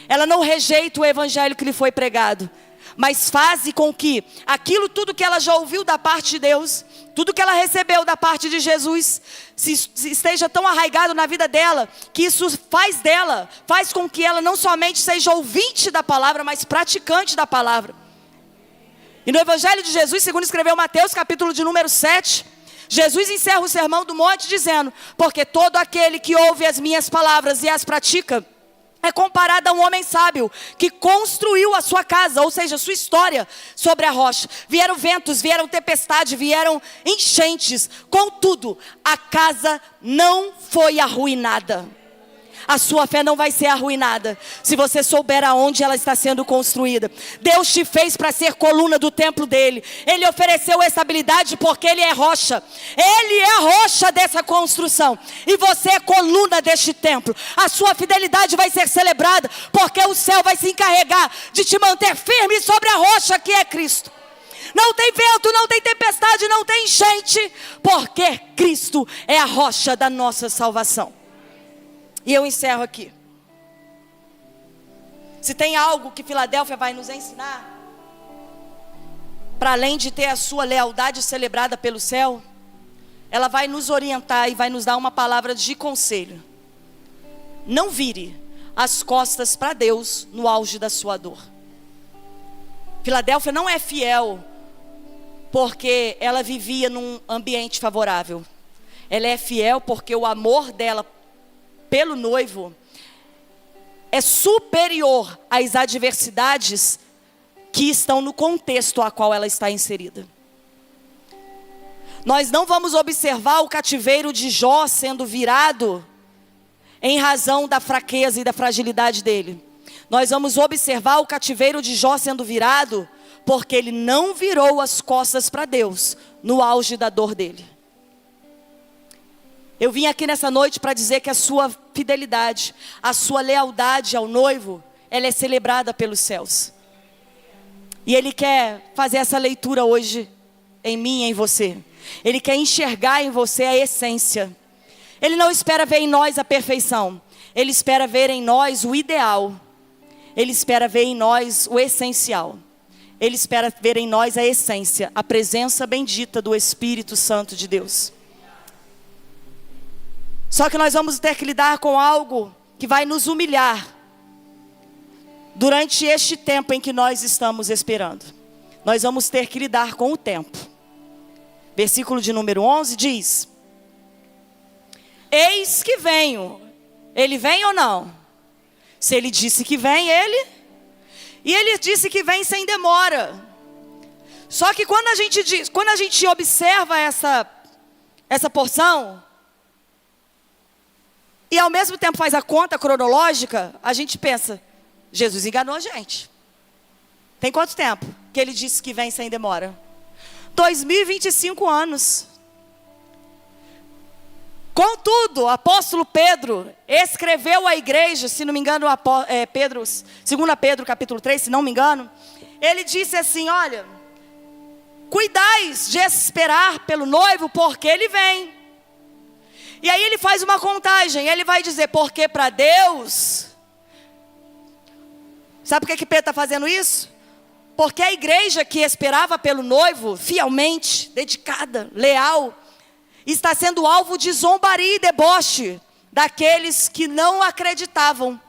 Ela não rejeita o evangelho que lhe foi pregado, mas faz com que aquilo tudo que ela já ouviu da parte de Deus, tudo que ela recebeu da parte de Jesus, se esteja tão arraigado na vida dela, que isso faz com que ela não somente seja ouvinte da palavra, mas praticante da palavra. E no Evangelho de Jesus, segundo escreveu Mateus, capítulo de número 7, Jesus encerra o sermão do monte dizendo: porque todo aquele que ouve as minhas palavras e as pratica, é comparado a um homem sábio, que construiu a sua casa, ou seja, a sua história, sobre a rocha. Vieram ventos, vieram tempestade, vieram enchentes, contudo, a casa não foi arruinada. A sua fé não vai ser arruinada, se você souber aonde ela está sendo construída. Deus te fez para ser coluna do templo dele. Ele ofereceu estabilidade porque ele é rocha. Ele é a rocha dessa construção. E você é coluna deste templo. A sua fidelidade vai ser celebrada, porque o céu vai se encarregar de te manter firme sobre a rocha que é Cristo. Não tem vento, não tem tempestade, não tem enchente, porque Cristo é a rocha da nossa salvação. E eu encerro aqui. Se tem algo que Filadélfia vai nos ensinar, para além de ter a sua lealdade celebrada pelo céu, ela vai nos orientar e vai nos dar uma palavra de conselho. Não vire as costas para Deus no auge da sua dor. Filadélfia não é fiel porque ela vivia num ambiente favorável. Ela é fiel porque o amor dela pelo noivo é superior às adversidades que estão no contexto a qual ela está inserida. Nós não vamos observar o cativeiro de Jó sendo virado em razão da fraqueza e da fragilidade dele. Nós vamos observar o cativeiro de Jó sendo virado porque ele não virou as costas para Deus no auge da dor dele. Eu vim aqui nessa noite para dizer que a sua fidelidade, a sua lealdade ao noivo, ela é celebrada pelos céus. E Ele quer fazer essa leitura hoje em mim e em você. Ele quer enxergar em você a essência. Ele não espera ver em nós a perfeição. Ele espera ver em nós o ideal. Ele espera ver em nós o essencial. Ele espera ver em nós a essência, a presença bendita do Espírito Santo de Deus. Só que nós vamos ter que lidar com algo que vai nos humilhar durante este tempo em que nós estamos esperando. Nós vamos ter que lidar com o tempo. Versículo de número 11 diz: eis que venho. Ele vem ou não? Se ele disse que vem, ele... E ele disse que vem sem demora. Só que quando a gente observa essa porção, e ao mesmo tempo faz a conta cronológica, a gente pensa: Jesus enganou a gente. Tem quanto tempo que ele disse que vem sem demora? 2025 anos. Contudo, o apóstolo Pedro escreveu à igreja, se não me engano, 2 Pedro capítulo 3, se não me engano, ele disse assim: olha, cuidais de esperar pelo noivo, porque ele vem. E aí ele faz uma contagem, ele vai dizer: porque para Deus... Sabe por que Pedro está fazendo isso? Porque a igreja que esperava pelo noivo, fielmente, dedicada, leal, está sendo alvo de zombaria e deboche daqueles que não acreditavam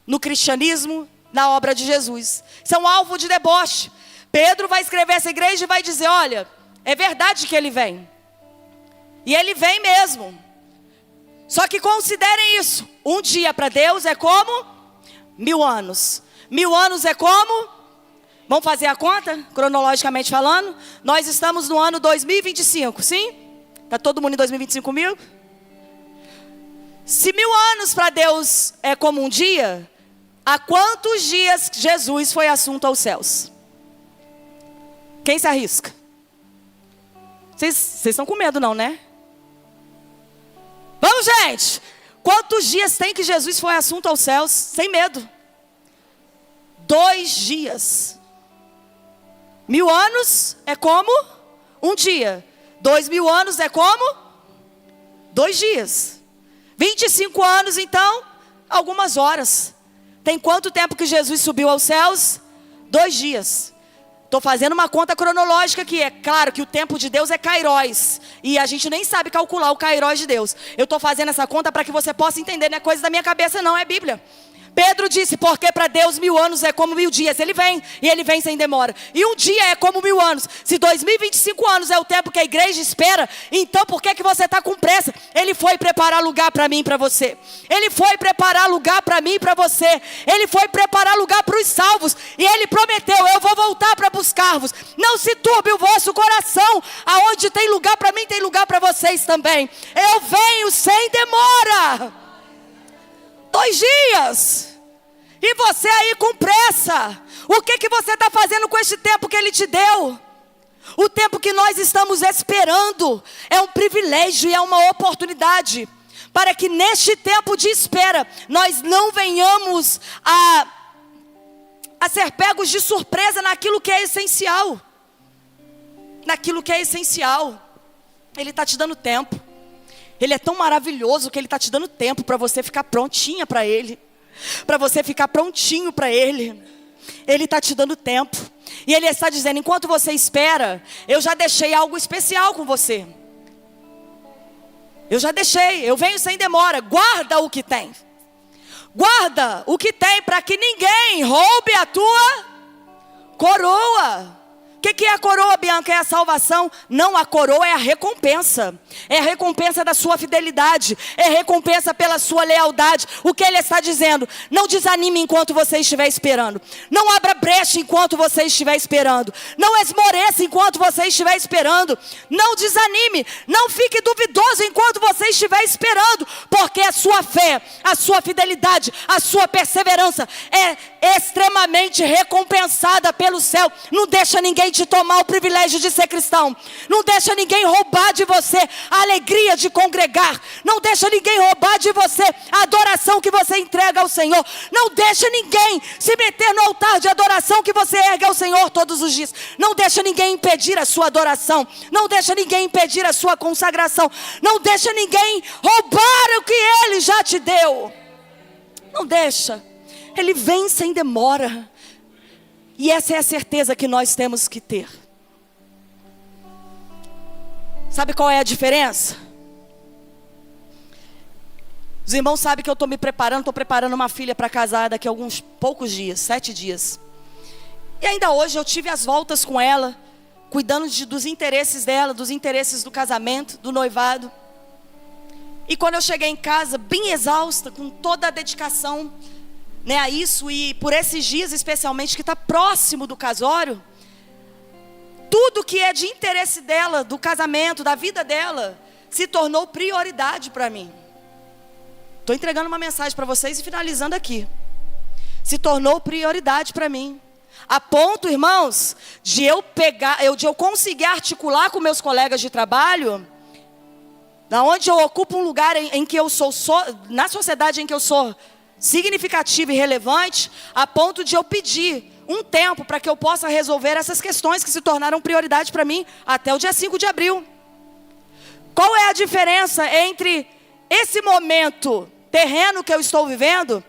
no cristianismo, na obra de Jesus. São alvo de deboche. Pedro vai escrever essa igreja e vai dizer, olha, é verdade que ele vem. E ele vem mesmo. Só que considerem isso. Um dia para Deus é como 1000 anos. 1000 anos é como? Vamos fazer a conta, cronologicamente falando? Nós estamos no ano 2025, sim? Está todo mundo em 2025 comigo? Se 1000 anos para Deus é como um dia, há quantos dias Jesus foi assunto aos céus? Quem se arrisca? Vocês estão com medo não, né? Vamos, gente! Quantos dias tem que Jesus foi assunto aos céus? Sem medo. 2 dias. 1000 anos é como um dia. 2000 anos é como 2 dias. 25 anos, então, algumas horas. Tem quanto tempo que Jesus subiu aos céus? 2 dias. Estou fazendo uma conta cronológica aqui. É claro que o tempo de Deus é kairos. E a gente nem sabe calcular o kairos de Deus. Eu estou fazendo essa conta para que você possa entender. Não é coisa da minha cabeça não, é Bíblia. Pedro disse, porque para Deus 1000 anos é como 1000 dias. Ele vem, e ele vem sem demora. E um dia é como 1000 anos. Se 2025 anos é o tempo que a igreja espera, então por que você está com pressa? Ele foi preparar lugar para mim e para você. Ele foi preparar lugar para mim e para você. Ele foi preparar lugar para os salvos. E ele prometeu, eu vou voltar para buscar-vos. Não se turbe o vosso coração. Aonde tem lugar para mim, tem lugar para vocês também. Eu venho sem demora. 2 dias. E você aí com pressa. O que você está fazendo com este tempo que Ele te deu? O tempo que nós estamos esperando é um privilégio e é uma oportunidade. Para que neste tempo de espera, nós não venhamos a ser pegos de surpresa naquilo que é essencial. Naquilo que é essencial. Ele está te dando tempo. Ele é tão maravilhoso que Ele está te dando tempo para você ficar prontinha para Ele. Para você ficar prontinho para Ele. Ele está te dando tempo. E Ele está dizendo, enquanto você espera, eu já deixei algo especial com você. Eu já deixei, eu venho sem demora. Guarda o que tem. Guarda o que tem para que ninguém roube a tua coroa. O que é a coroa, Bianca? É a salvação? Não, a coroa é a recompensa. É a recompensa da sua fidelidade. É a recompensa pela sua lealdade. O que Ele está dizendo? Não desanime enquanto você estiver esperando. Não abra brecha enquanto você estiver esperando. Não esmoreça enquanto você estiver esperando. Não desanime. Não fique duvidoso enquanto você estiver esperando. Porque a sua fé, a sua fidelidade, a sua perseverança é extremamente recompensada pelo céu. Não deixa ninguém te tomar o privilégio de ser cristão. Não deixa ninguém roubar de você a alegria de congregar. Não deixa ninguém roubar de você a adoração que você entrega ao Senhor. Não deixa ninguém se meter no altar de adoração que você ergue ao Senhor todos os dias. Não deixa ninguém impedir a sua adoração. Não deixa ninguém impedir a sua consagração. Não deixa ninguém roubar o que Ele já te deu. Não deixa. Ele vem sem demora. E essa é a certeza que nós temos que ter. Sabe qual é a diferença? Os irmãos sabem que eu estou me preparando, estou preparando uma filha para casar daqui a alguns poucos dias, 7 dias. E ainda hoje eu tive as voltas com ela, cuidando dos interesses dela, dos interesses do casamento, do noivado. E quando eu cheguei em casa, bem exausta, com toda a dedicação, né, a isso, e por esses dias especialmente, que está próximo do casório, tudo que é de interesse dela, do casamento, da vida dela, se tornou prioridade para mim. Estou entregando uma mensagem para vocês e finalizando aqui. Se tornou prioridade para mim. A ponto, irmãos, de eu conseguir articular com meus colegas de trabalho, da onde eu ocupo um lugar em que eu sou, na sociedade em que eu sou significativa e relevante, a ponto de eu pedir um tempo para que eu possa resolver essas questões que se tornaram prioridade para mim até o dia 5 de abril. Qual é a diferença entre esse momento terreno que eu estou vivendo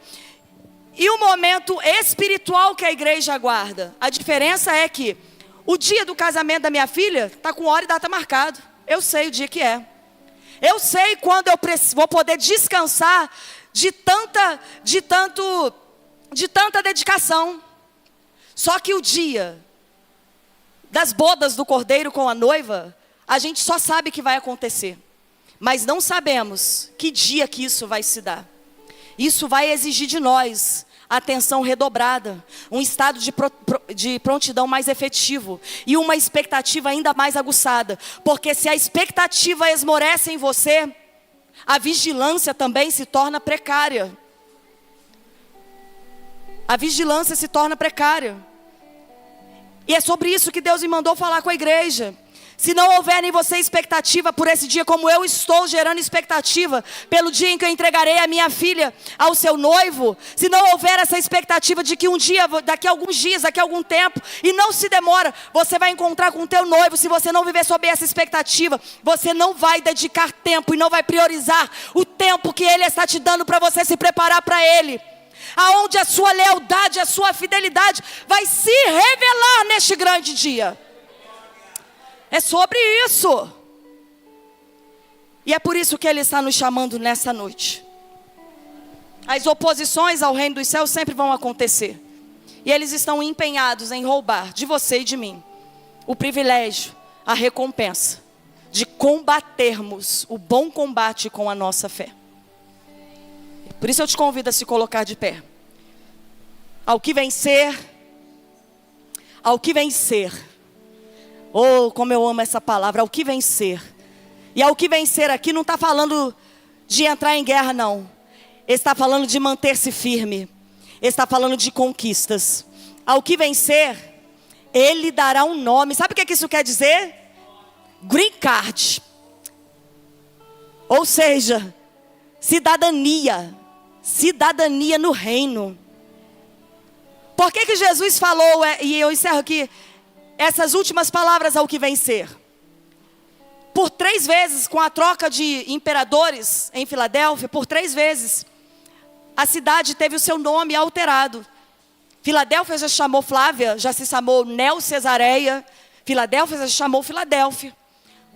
e o momento espiritual que a igreja aguarda? A diferença é que o dia do casamento da minha filha está com hora e data marcado. Eu sei o dia que é. Eu sei quando eu vou poder descansar de tanto de tanta dedicação. Só que o dia das bodas do Cordeiro com a noiva, a gente só sabe que vai acontecer, mas não sabemos que dia que isso vai se dar. Isso vai exigir de nós atenção redobrada, um estado de prontidão mais efetivo e uma expectativa ainda mais aguçada, porque se a expectativa esmorece em você, a vigilância também se torna precária. A vigilância se torna precária. E é sobre isso que Deus me mandou falar com a igreja. Se não houver em você expectativa por esse dia, como eu estou gerando expectativa pelo dia em que eu entregarei a minha filha ao seu noivo, se não houver essa expectativa de que um dia, daqui a alguns dias, daqui a algum tempo, e não se demora, você vai encontrar com o teu noivo, se você não viver sob essa expectativa, você não vai dedicar tempo e não vai priorizar o tempo que Ele está te dando para você se preparar para Ele. Aonde a sua lealdade, a sua fidelidade vai se revelar neste grande dia. É sobre isso. E é por isso que Ele está nos chamando nessa noite. As oposições ao reino dos céus sempre vão acontecer. E eles estão empenhados em roubar de você e de mim o privilégio, a recompensa de combatermos o bom combate com a nossa fé. Por isso eu te convido a se colocar de pé. Ao que vencer, ao que vencer. Oh, como eu amo essa palavra, ao que vencer. E ao que vencer aqui não está falando de entrar em guerra, não. Está falando de manter-se firme. Está falando de conquistas. Ao que vencer, Ele dará um nome. Sabe o que isso quer dizer? Green card. Ou seja, cidadania. Cidadania no reino. Por que Jesus falou, e eu encerro aqui, essas últimas palavras ao que vencer? Por 3 vezes, com a troca de imperadores em Filadélfia, por 3 vezes, a cidade teve o seu nome alterado. Filadélfia já chamou Flávia, já se chamou Neo Cesareia. Filadélfia já chamou Filadélfia.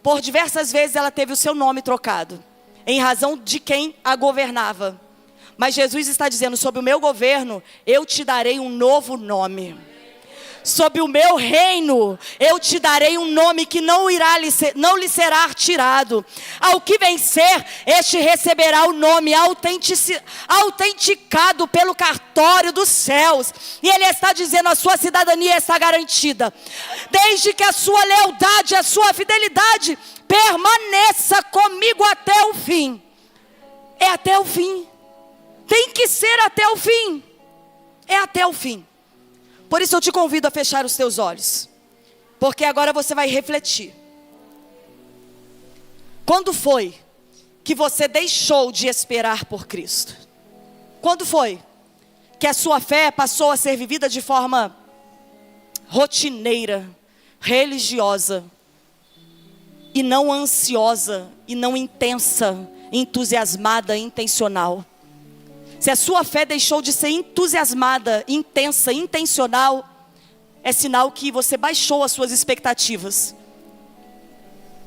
Por diversas vezes ela teve o seu nome trocado, em razão de quem a governava. Mas Jesus está dizendo, sob o meu governo, eu te darei um novo nome. Sob o meu reino, eu te darei um nome que não lhe será tirado. Ao que vencer, este receberá o nome autenticado pelo cartório dos céus. E Ele está dizendo, a sua cidadania está garantida. Desde que a sua lealdade, a sua fidelidade permaneça comigo até o fim. É até o fim. Tem que ser até o fim. É até o fim. Por isso eu te convido a fechar os teus olhos. Porque agora você vai refletir. Quando foi que você deixou de esperar por Cristo? Quando foi que a sua fé passou a ser vivida de forma rotineira, religiosa, e não ansiosa, e não intensa, entusiasmada, intencional? Se a sua fé deixou de ser entusiasmada, intensa, intencional, é sinal que você baixou as suas expectativas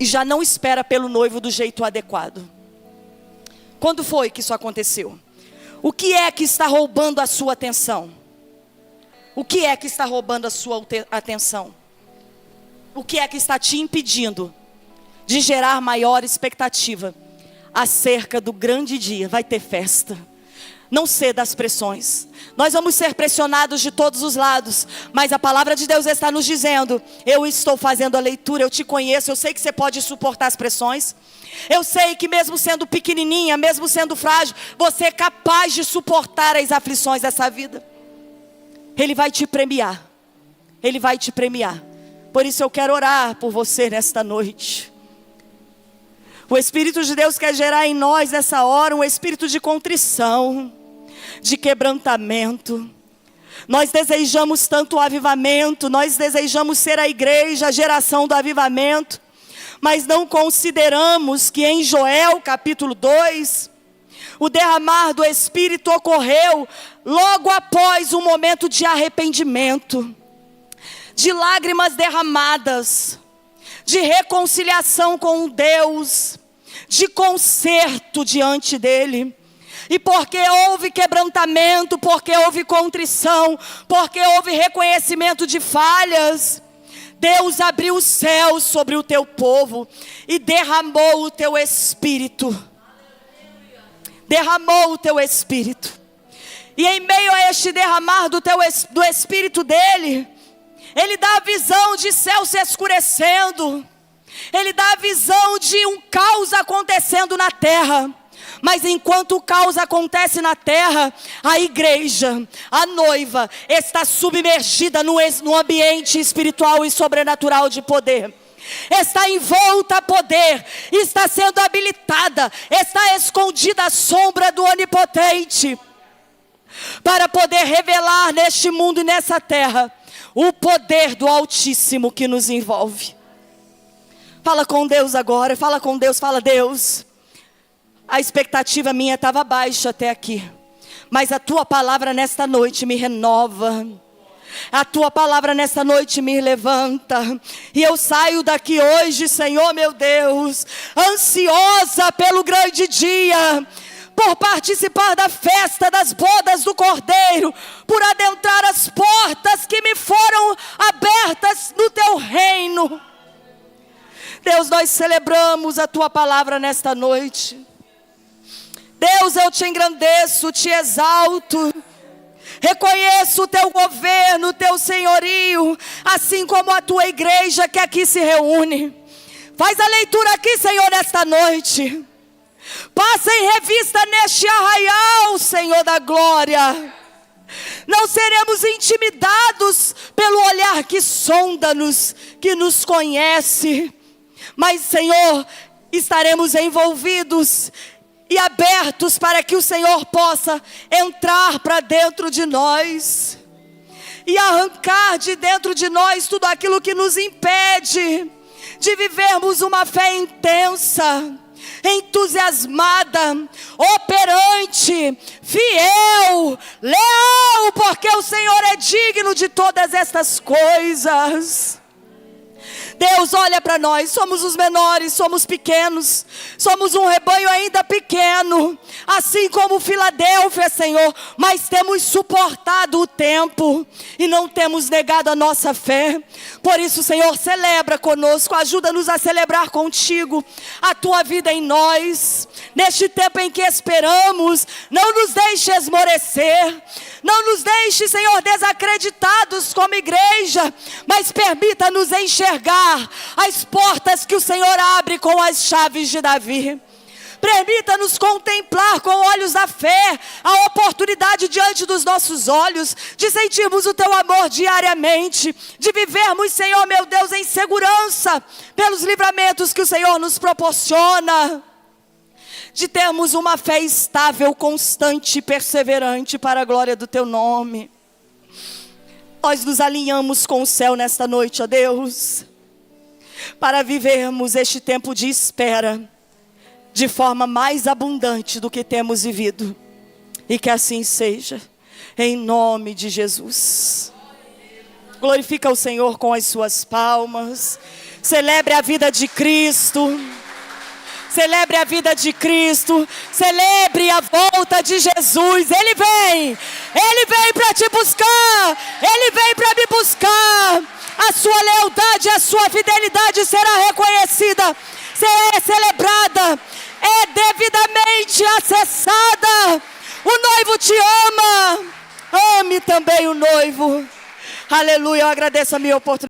e já não espera pelo noivo do jeito adequado. Quando foi que isso aconteceu? O que é que está roubando a sua atenção? O que é que está roubando a sua atenção? O que é que está te impedindo de gerar maior expectativa acerca do grande dia? Vai ter festa. Não ceda às pressões. Nós vamos ser pressionados de todos os lados, mas a palavra de Deus está nos dizendo, eu estou fazendo a leitura, eu te conheço, eu sei que você pode suportar as pressões. Eu sei que mesmo sendo pequenininha, mesmo sendo frágil, você é capaz de suportar as aflições dessa vida. Ele vai te premiar. Ele vai te premiar. Por isso eu quero orar por você nesta noite. O Espírito de Deus quer gerar em nós nessa hora um espírito de contrição, de quebrantamento. Nós desejamos tanto o avivamento, nós desejamos ser a igreja, a geração do avivamento, mas não consideramos que em Joel capítulo 2, o derramar do Espírito ocorreu logo após um momento de arrependimento, de lágrimas derramadas, de reconciliação com Deus, de conserto diante dele. E porque houve quebrantamento, porque houve contrição, porque houve reconhecimento de falhas, Deus abriu os céus sobre o teu povo e derramou o teu Espírito. Derramou o teu Espírito. E em meio a este derramar do Espírito dele, ele dá a visão de céu se escurecendo. Ele dá a visão de um caos acontecendo na terra. Mas enquanto o caos acontece na terra, a igreja, a noiva, está submergida no ambiente espiritual e sobrenatural de poder. Está envolta a poder, está sendo habilitada, está escondida à sombra do Onipotente, para poder revelar neste mundo e nessa terra o poder do Altíssimo que nos envolve. Fala com Deus agora, fala com Deus, fala: Deus, a expectativa minha estava baixa até aqui, mas a tua palavra nesta noite me renova. A tua palavra nesta noite me levanta. E eu saio daqui hoje, Senhor meu Deus, ansiosa pelo grande dia, por participar da festa das bodas do Cordeiro, por adentrar as portas que me foram abertas no teu reino. Deus, nós celebramos a tua palavra nesta noite. Deus, eu te engrandeço, te exalto. Reconheço o teu governo, o teu senhorio, assim como a tua igreja que aqui se reúne. Faz a leitura aqui, Senhor, nesta noite. Passa em revista neste arraial, Senhor da glória. Não seremos intimidados pelo olhar que sonda-nos, que nos conhece. Mas, Senhor, estaremos envolvidos e abertos para que o Senhor possa entrar para dentro de nós e arrancar de dentro de nós tudo aquilo que nos impede de vivermos uma fé intensa, entusiasmada, operante, fiel, leal, porque o Senhor é digno de todas estas coisas. Deus, olha para nós, somos os menores, somos pequenos, somos um rebanho ainda pequeno, assim como Filadélfia, Senhor, mas temos suportado o tempo e não temos negado a nossa fé. Por isso, Senhor, celebra conosco, ajuda-nos a celebrar contigo a tua vida em nós. Neste tempo em que esperamos, não nos deixe esmorecer, não nos deixe, Senhor, desacreditados como igreja, mas permita-nos enxergar as portas que o Senhor abre com as chaves de Davi. Permita-nos contemplar com olhos da fé a oportunidade diante dos nossos olhos, de sentirmos o teu amor diariamente, de vivermos, Senhor meu Deus, em segurança pelos livramentos que o Senhor nos proporciona, de termos uma fé estável, constante e perseverante para a glória do teu nome. Nós nos alinhamos com o céu nesta noite, ó Deus, para vivermos este tempo de espera de forma mais abundante do que temos vivido. E que assim seja, em nome de Jesus. Glorifica o Senhor com as suas palmas. Celebre a vida de Cristo. Celebre a vida de Cristo. Celebre a volta de Jesus. Ele vem para te buscar. Ele vem para me buscar. A sua lealdade, a sua fidelidade será reconhecida, será celebrada, é devidamente acessada. O noivo te ama. Ame também o noivo. Aleluia, eu agradeço a minha oportunidade.